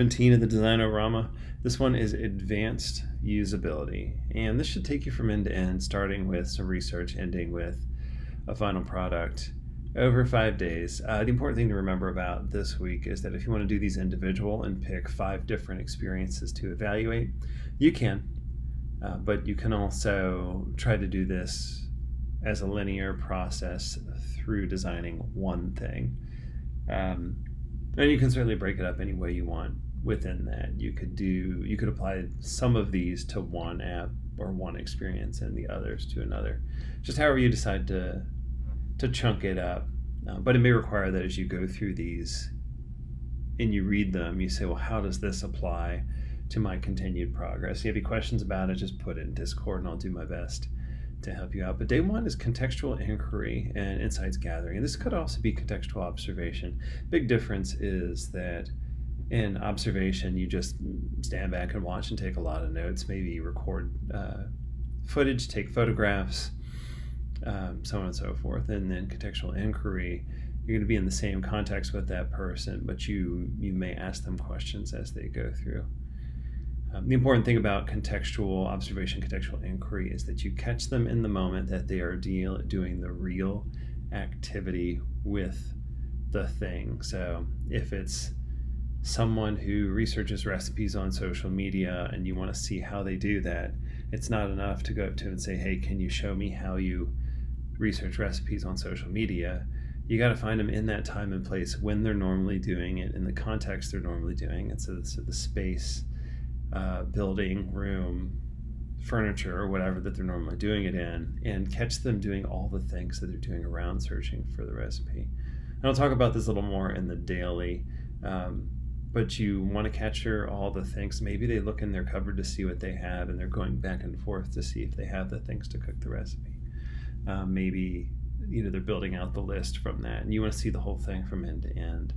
17 of the Designorama. This one is advanced usability, and this should take you from end to end, starting with some research, ending with a final product over 5 days. The important thing to remember about this week is that if you want to do these individual and pick 5 different experiences to evaluate, you can, but you can also try to do this as a linear process through designing one thing. And you can certainly break it up any way you want within that. You could apply some of these to one app or one experience and the others to another, just however you decide to chunk it up. But it may require that as you go through these and you read them, you say, well, how does this apply to my continued progress? If you have any questions about it, just put it in Discord and I'll do my best to help you out. But day one is contextual inquiry and insights gathering. And this could also be contextual observation. Big difference is that in observation, you just stand back and watch and take a lot of notes, maybe record footage, take photographs, so on and so forth. And then contextual inquiry, you're going to be in the same context with that person, but you may ask them questions as they go through. The important thing about contextual observation, contextual inquiry, is that you catch them in the moment that they are doing the real activity with the thing. So if it's someone who researches recipes on social media and you want to see how they do that, it's not enough to go up to and say, hey, can you show me how you research recipes on social media? You got to find them in that time and place when they're normally doing it, in the context they're normally doing it. So the space, building, room, furniture, or whatever that they're normally doing it in, and catch them doing all the things that they're doing around searching for the recipe. And I'll talk about this a little more in the daily, but you want to capture all the things. Maybe they look in their cupboard to see what they have, and they're going back and forth to see if they have the things to cook the recipe. Maybe they're building out the list from that, and you want to see the whole thing from end to end.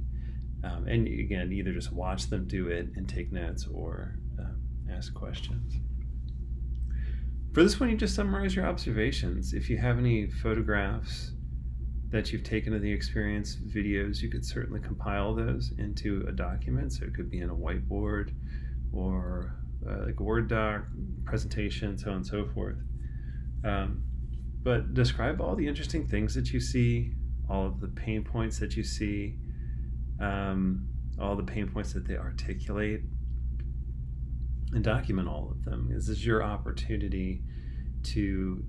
And again, either just watch them do it and take notes, or ask questions. For this one, you just summarize your observations. If you have any photographs that you've taken of the experience, videos, you could certainly compile those into a document. So it could be in a whiteboard or like a Word doc, presentation, so on and so forth. But describe all the interesting things that you see, all of the pain points that you see, all the pain points that they articulate, and document all of them. This is your opportunity to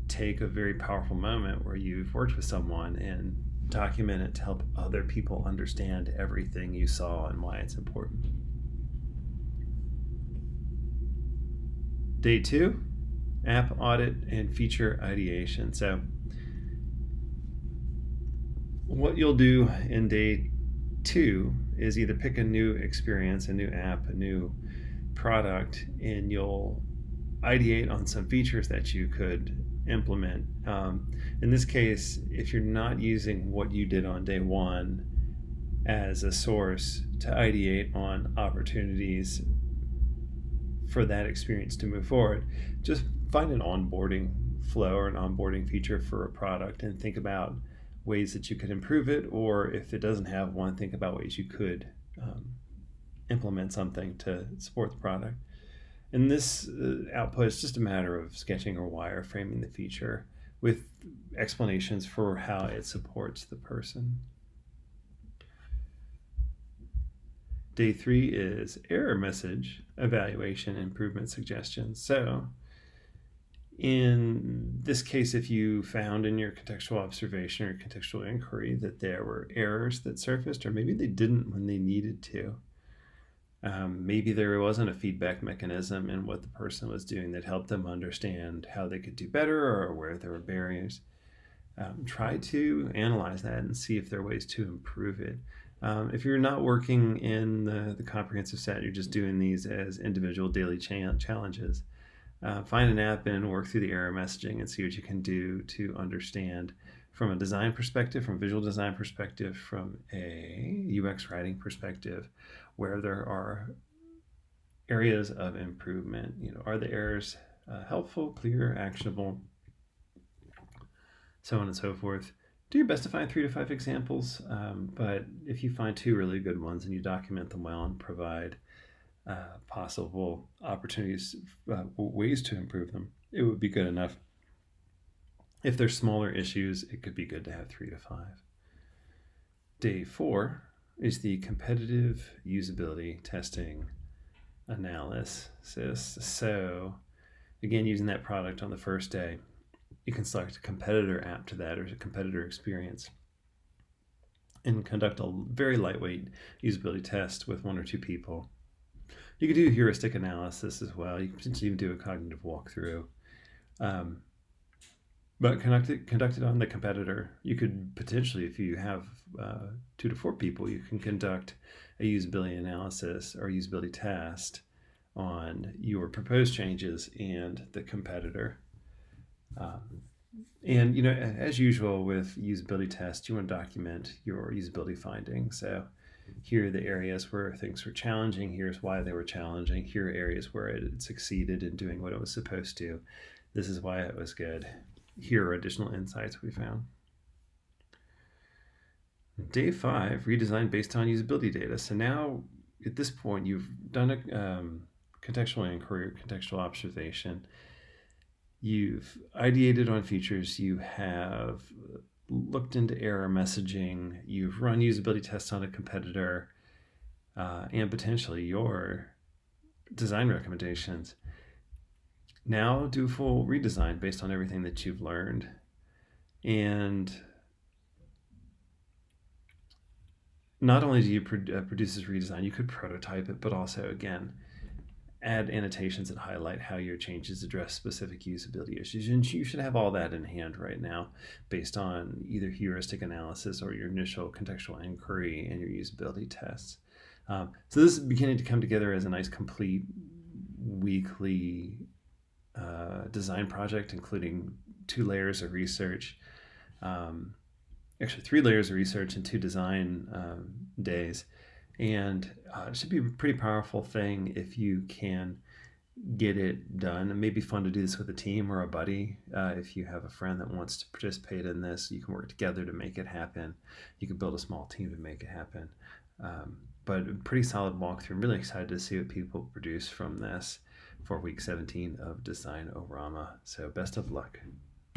take a very powerful moment where you've worked with someone and document it to help other people understand everything you saw and why it's important. Day 2, app audit and feature ideation. So what you'll do in day 2 is either pick a new experience, a new app, a new product, and you'll ideate on some features that you could implement. In this case, if you're not using what you did on day 1 as a source to ideate on opportunities for that experience to move forward, just find an onboarding flow or an onboarding feature for a product and think about ways that you could improve it, or if it doesn't have one, think about ways you could implement something to support the product. And this output is just a matter of sketching or wireframing the feature with explanations for how it supports the person. Day 3 is error message, evaluation, improvement suggestions. So in this case, if you found in your contextual observation or contextual inquiry that there were errors that surfaced, or maybe they didn't when they needed to, maybe there wasn't a feedback mechanism in what the person was doing that helped them understand how they could do better or where there were barriers. Try to analyze that and see if there are ways to improve it. If you're not working in the comprehensive set, you're just doing these as individual daily challenges, find an app and work through the error messaging and see what you can do to understand from a design perspective, from a visual design perspective, from a UX writing perspective, where there are areas of improvement. Are the errors helpful, clear, actionable, so on and so forth. Do your best to find 3 to 5 examples, but if you find 2 really good ones and you document them well and provide possible opportunities, ways to improve them, it would be good enough. If they're smaller issues, it could be good to have 3 to 5. Day 4 is the competitive usability testing analysis. So, again, using that product on the first day, you can select a competitor app to that or a competitor experience and conduct a very lightweight usability test with 1 or 2 people. You could do heuristic analysis as well. You can potentially even do a cognitive walkthrough. But conduct it on the competitor. You could potentially, if you have 2 to 4 people, you can conduct a usability analysis or usability test on your proposed changes and the competitor. And as usual with usability tests, you want to document your usability findings. So here are the areas where things were challenging. Here's why they were challenging. Here are areas where it succeeded in doing what it was supposed to. This is why it was good. Here are additional insights we found. Day 5, redesign based on usability data. So now, at this point, you've done a contextual inquiry, contextual observation. You've ideated on features. You have looked into error messaging. You've run usability tests on a competitor, and potentially your design recommendations. Now do a full redesign based on everything that you've learned. And not only do you produce this redesign, you could prototype it, but also, again, add annotations that highlight how your changes address specific usability issues. And you should have all that in hand right now based on either heuristic analysis or your initial contextual inquiry and your usability tests. So this is beginning to come together as a nice complete weekly design project, including 2 layers of research, actually 3 layers of research and 2 design days. And it should be a pretty powerful thing if you can get it done. It may be fun to do this with a team or a buddy. If you have a friend that wants to participate in this, you can work together to make it happen. You can build a small team to make it happen. But a pretty solid walkthrough. I'm really excited to see what people produce from this for week 17 of Design-O-Rama. So best of luck.